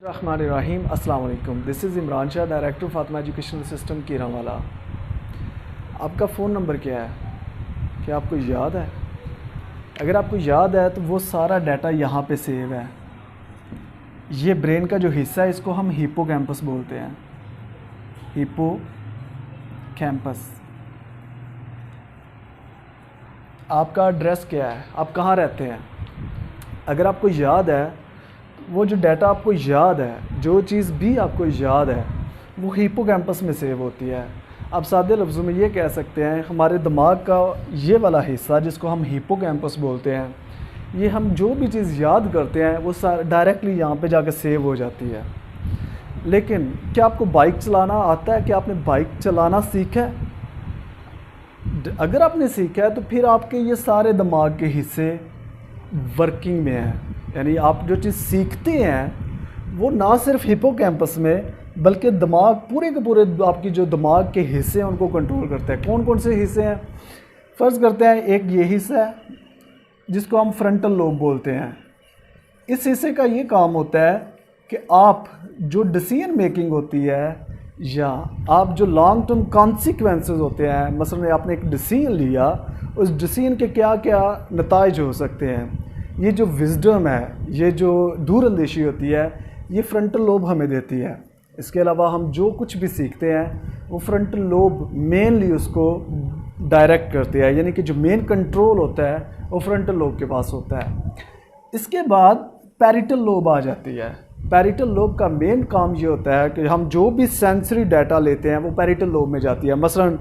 रहमानिर्रहीम। अस्सलाम वालेकुम। This is Imran Shah, director Fatima educational system Kiranwala. आपका फ़ोन नंबर क्या है? क्या आपको याद है? अगर आपको याद है तो वो सारा डाटा यहाँ पे सेव है। ये ब्रेन का जो हिस्सा है इसको हम हिप्पोकैम्पस बोलते हैं। हिप्पोकैम्पस। आपका एड्रेस क्या है? आप कहाँ रहते हैं? अगर आपको याद है, वो जो डाटा आपको याद है, जो चीज़ भी आपको याद है, वो हिप्पोकैम्पस में सेव होती है। आप सादे लफ्ज़ों में ये कह सकते हैं, हमारे दिमाग का ये वाला हिस्सा जिसको हम हिप्पोकैम्पस बोलते हैं, ये हम जो भी चीज़ याद करते हैं वो डायरेक्टली यहाँ पे जाकर सेव हो जाती है। लेकिन क्या आपको बाइक चलाना आता है? क्या आपने बाइक चलाना सीखा है? अगर आपने सीखा है तो फिर आपके ये सारे दिमाग के हिस्से वर्किंग में हैं। यानी आप जो चीज़ सीखते हैं वो ना सिर्फ हिप्पोकैम्पस में बल्कि दिमाग पूरे के पूरे आपकी जो दिमाग के हिस्से हैं उनको कंट्रोल करते हैं। कौन कौन से हिस्से हैं? फ़र्ज़ करते हैं एक ये हिस्सा है जिसको हम फ्रंटल लोब बोलते हैं। इस हिस्से का ये काम होता है कि आप जो डिसीजन मेकिंग होती है या आप जो लॉन्ग टर्म कॉन्सिक्वेंसेस होते हैं, मसलन आपने एक डिसीजन लिया, उस डिसीजन के क्या क्या नताइज हो सकते हैं, ये जो विज़डम है, ये जो दूरअंदेशी होती है, ये फ्रंटल लोब हमें देती है। इसके अलावा हम जो कुछ भी सीखते हैं वो फ्रंटल लोब मेनली उसको डायरेक्ट करते हैं, यानी कि जो मेन कंट्रोल होता है वो फ्रंटल लोब के पास होता है। इसके बाद पैरिटल लोब आ जाती है। पैरिटल लोब का मेन काम ये होता है कि हम जो भी सेंसरी डाटा लेते हैं वो पैरिटल लोब में जाती है। मसलन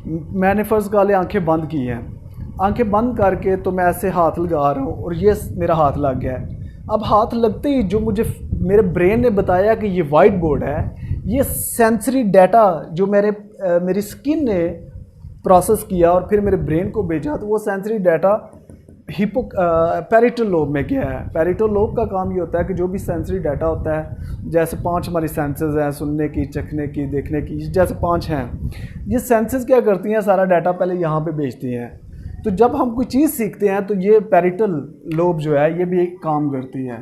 मैंने फ़र्ज़ कर आंखें बंद की हैं, आंखें बंद करके तो मैं ऐसे हाथ लगा रहा हूँ और ये मेरा हाथ लग गया है। अब हाथ लगते ही जो मुझे मेरे ब्रेन ने बताया कि ये वाइट बोर्ड है, ये सेंसरी डाटा जो मेरी स्किन ने प्रोसेस किया और फिर मेरे ब्रेन को भेजा, तो वो सेंसरी डाटा पैरिटल लोब में गया है। पैरिटल लोब का काम ये होता है कि जो भी सेंसरी डाटा होता है, जैसे 5 हमारी सेंसेस हैं, सुनने की, चखने की, देखने की, जैसे 5 हैं, ये सेंसेस क्या करती हैं, सारा डाटा पहले यहाँ पे भेजती हैं। तो जब हम कोई चीज़ सीखते हैं तो ये पैरिटल लोब जो है ये भी एक काम करती है,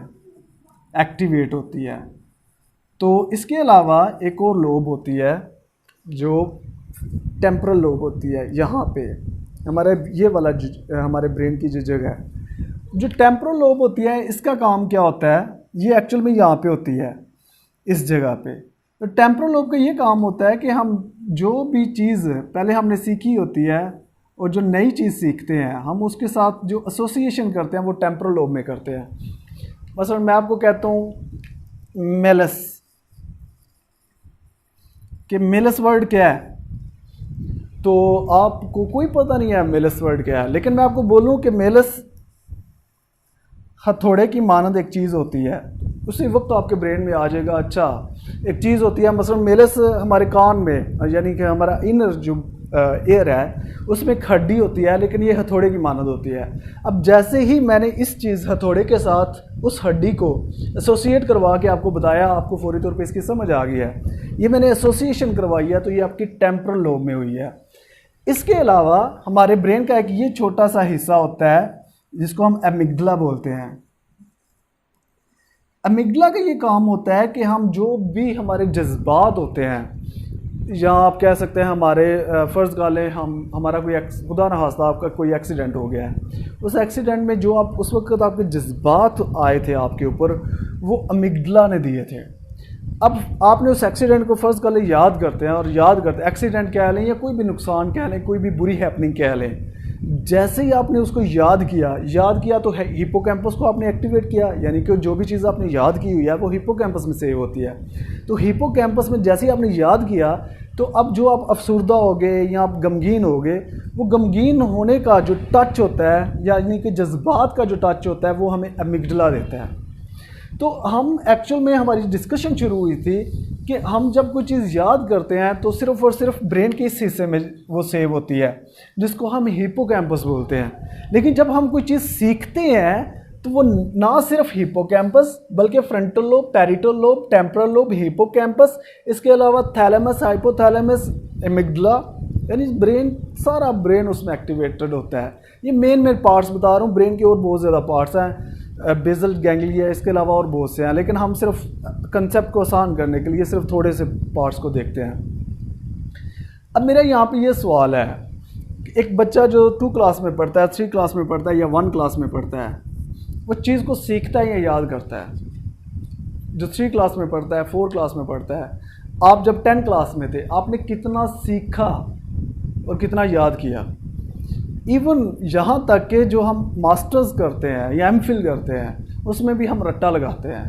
एक्टिवेट होती है। तो इसके अलावा एक और लोब होती है जो टेम्पोरल लोब होती है। यहाँ पे हमारे ये वाला हमारे ब्रेन की जो जगह है, जो टेम्पोरल लोब होती है, इसका काम क्या होता है, ये एक्चुअल में यहाँ पे होती है, इस जगह पे। तो टेम्पोरल लोब का ये काम होता है कि हम जो भी चीज़ पहले हमने सीखी होती है और जो नई चीज़ सीखते हैं, हम उसके साथ जो एसोसिएशन करते हैं वो टेम्पोरल लोब में करते हैं। मसलन मैं आपको कहता हूँ मेलस, कि मेलस वर्ड क्या है, तो आपको कोई पता नहीं है मेलस वर्ड क्या है। लेकिन मैं आपको बोलूँ कि मेलस हथौड़े की मानद एक चीज़ होती है, उसी वक्त तो आपके ब्रेन में आ जाएगा, अच्छा एक चीज़ होती है। मसलन मेलस हमारे कान में, यानी कि हमारा इनर जो एयर है उसमें एक हड्डी होती है, लेकिन ये हथौड़े की मानद होती है। अब जैसे ही मैंने इस चीज़ हथौड़े के साथ उस हड्डी को एसोसिएट करवा के आपको बताया, आपको फौरी तौर पे इसकी समझ आ गई है, ये मैंने एसोसिएशन करवाई है, तो ये आपकी टेम्पोरल लोब में हुई है। इसके अलावा हमारे ब्रेन का एक ये छोटा सा हिस्सा होता है जिसको हम एमिग्डला बोलते हैं। एमिग्डला का ये काम होता है कि हम जो भी हमारे जज्बात होते हैं, या आप कह सकते हैं हमारे फ़र्ज़ का लें, हमारा कोई खुदा न खास्ता आपका कोई एक्सीडेंट हो गया है, उस एक्सीडेंट में जो आप उस वक्त आपके जज्बात आए थे आपके ऊपर, वो एमिग्डला ने दिए थे। अब आपने उस एक्सीडेंट को फ़र्ज़ कर लें याद करते हैं, और याद करते एक्सीडेंट कह लें या कोई भी नुकसान कह लें, कोई भी बुरी हैपनिंग कह लें, जैसे ही आपने उसको याद किया तो हिप्पोकैम्पस को आपने एक्टिवेट किया, यानी कि जो भी चीज़ आपने याद की हुई है वो हिप्पोकैम्पस में सेव होती है। तो हिप्पोकैम्पस में जैसे ही आपने याद किया, तो अब जो आप अफसरदा हो गए या आप गमगीन हो गए, वो गमगीन होने का जो टच होता है, यानी कि जज्बात का जो टच होता है, वो हमें एमिग्डला देता है। तो हम एक्चुअल में हमारी डिस्कशन शुरू हुई थी कि हम जब कोई चीज़ याद करते हैं तो सिर्फ़ और सिर्फ ब्रेन के इस हिस्से में वो सेव होती है जिसको हम हिप्पोकैम्पस बोलते हैं। लेकिन जब हम कोई चीज़ सीखते हैं तो वो ना सिर्फ हिप्पोकैम्पस बल्कि frontal lobe, parietal lobe, temporal lobe, hippocampus, इसके अलावा थैलेमस, हाइपोथैलेमस, एमिग्डला, यानी ब्रेन, सारा ब्रेन उसमें एक्टिवेटेड होता है। ये मेन पार्ट्स बता रहा हूँ, ब्रेन के और बहुत ज़्यादा पार्ट्स हैं। बेसल गैंग्लिया, इसके अलावा और बहुत से हैं, लेकिन हम सिर्फ कंसेप्ट को आसान करने के लिए सिर्फ थोड़े से पार्ट्स को देखते हैं। अब मेरा यहाँ पे ये सवाल है, एक बच्चा जो 2 क्लास में पढ़ता है, 3 क्लास में पढ़ता है या 1 क्लास में पढ़ता है, वो चीज़ को सीखता है या याद करता है? जो 3 क्लास में पढ़ता है, 4 क्लास में पढ़ता है, आप जब 10 क्लास में थे आपने कितना सीखा और कितना याद किया? इवन यहाँ तक कि जो हम मास्टर्स करते हैं या एमफिल करते हैं उसमें भी हम रट्टा लगाते हैं,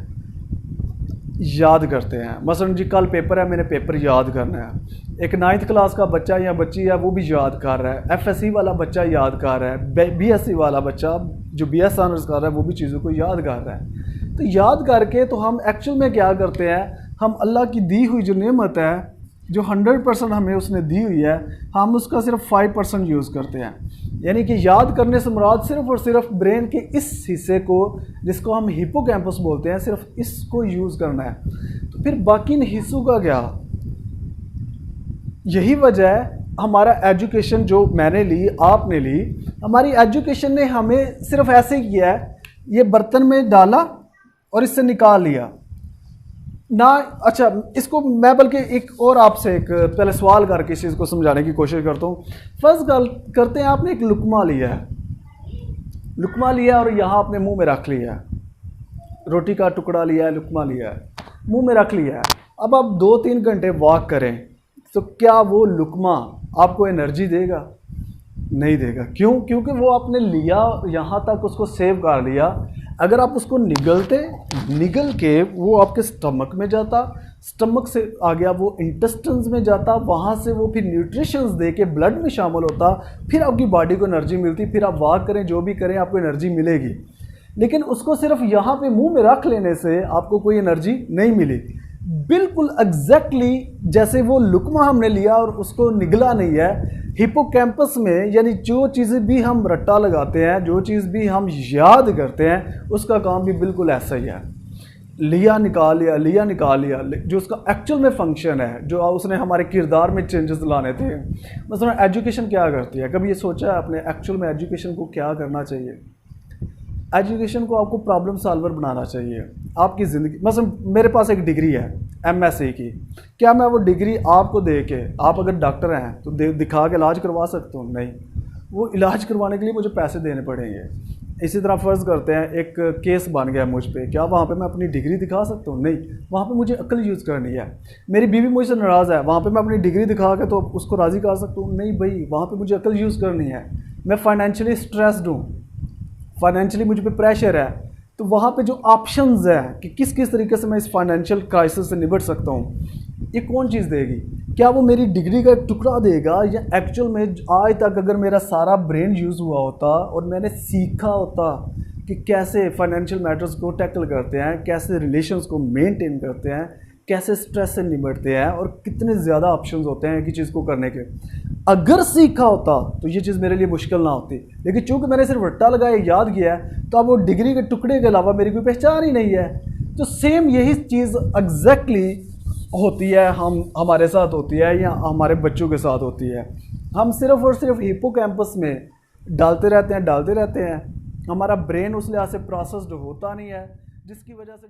याद करते हैं। मसलन जी कल पेपर है, मैंने पेपर याद करना है। एक 9th क्लास का बच्चा या बच्ची है वो भी याद कर रहा है, FSC वाला बच्चा याद कर रहा है, BSc वाला बच्चा जो BS ऑनर्स कर रहा है वो भी चीज़ों को याद कर रहा है। तो याद करके तो हम एक्चुअल में क्या करते हैं, हम अल्लाह की दी हुई जो नेमत है, जो 100% हमें उसने दी हुई है, हम उसका सिर्फ 5% यूज़ करते हैं। यानी कि याद करने से मुराद सिर्फ और सिर्फ ब्रेन के इस हिस्से को जिसको हम हिपोकैम्पस बोलते हैं, सिर्फ इसको यूज़ करना है। तो फिर बाकी इन हिस्सों का क्या? यही वजह है हमारा एजुकेशन जो मैंने ली, आपने ली, हमारी एजुकेशन ने हमें सिर्फ ऐसे ही किया है, ये बर्तन में डाला और इससे निकाल लिया ना। अच्छा, इसको मैं बल्कि एक और आपसे एक पहले सवाल करके इस चीज़ को समझाने की कोशिश करता हूँ। फर्स्ट करते हैं, आपने एक लुकमा लिया है, लुकमा लिया और यहाँ आपने मुंह में रख लिया है, रोटी का टुकड़ा लिया है, लुकमा लिया है, मुंह में रख लिया है। अब आप 2-3 घंटे वॉक करें तो क्या वो लुकमा आपको एनर्जी देगा? नहीं देगा। क्यों? क्योंकि वो आपने लिया, यहाँ तक उसको सेव कर लिया। अगर आप उसको निगल के वो आपके स्टमक में जाता, स्टमक से आ गया वो इंटेस्टाइन्स में जाता, वहाँ से वो फिर न्यूट्रिशंस दे के ब्लड में शामिल होता, फिर आपकी बॉडी को एनर्जी मिलती, फिर आप वॉक करें, जो भी करें आपको एनर्जी मिलेगी। लेकिन उसको सिर्फ यहाँ पे मुंह में रख लेने से आपको कोई एनर्जी नहीं मिली। बिल्कुल एग्जैक्टली जैसे वो लुकमा हमने लिया और उसको निगला नहीं है, हिपोकैम्पस में, यानी जो चीज़ें भी हम रट्टा लगाते हैं, जो चीज़ भी हम याद करते हैं, उसका काम भी बिल्कुल ऐसा ही है। लिया निकाल लिया, लिया निकाल लिया। जो उसका एक्चुअल में फंक्शन है, जो उसने हमारे किरदार में चेंजेस लाने थे। मतलब एजुकेशन क्या करती है? कभी ये सोचा है आपने एक्चुअल में एजुकेशन को क्या करना चाहिए? एजुकेशन को आपको प्रॉब्लम सॉल्वर बनाना चाहिए आपकी ज़िंदगी। मतलब मेरे पास एक डिग्री है MSc की, क्या मैं वो डिग्री आपको दे के, आप अगर डॉक्टर हैं तो दिखा के इलाज करवा सकता हूँ? नहीं। वो इलाज करवाने के लिए मुझे पैसे देने पड़ेंगे। इसी तरह फ़र्ज़ करते हैं एक केस बन गया मुझ पे, क्या वहाँ पे मैं अपनी डिग्री दिखा सकता हूँ? नहीं। वहाँ पे मुझे अक्ल यूज़ करनी है। मेरी बीवी मुझसे नाराज़ है, वहाँ पे मैं अपनी डिग्री दिखा के तो उसको राज़ी कर सकता हूँ? नहीं भाई, वहाँ पे मुझे अक्ल यूज़ करनी है। मैं फाइनेंशियली स्ट्रेस्ड हूँ, फाइनेंशियली मुझ पे प्रेशर है, तो वहाँ पे जो ऑप्शंस हैं कि किस किस तरीके से मैं इस फाइनेंशियल क्राइसिस से निपट सकता हूँ, ये कौन चीज़ देगी? क्या वो मेरी डिग्री का एक टुकड़ा देगा, या एक्चुअल में आज तक अगर मेरा सारा ब्रेन यूज़ हुआ होता और मैंने सीखा होता कि कैसे फाइनेंशियल मैटर्स को टैकल करते हैं, कैसे रिलेशंस को मेंटेन करते हैं, कैसे स्ट्रेस से निपटते हैं, और कितने ज़्यादा ऑप्शंस होते हैं कि चीज़ को करने के, अगर सीखा होता तो ये चीज़ मेरे लिए मुश्किल ना होती। लेकिन चूंकि मैंने सिर्फ रट्टा लगाया, याद किया है, तो अब वो डिग्री के टुकड़े के अलावा मेरी कोई पहचान ही नहीं है। तो सेम यही चीज़ एग्जैक्टली होती है, हमारे साथ होती है या हमारे बच्चों के साथ होती है। हम सिर्फ और सिर्फ हिपोकैम्पस में डालते रहते हैं। हमारा ब्रेन उस लिहाज से प्रोसेस्ड होता नहीं है, जिसकी वजह से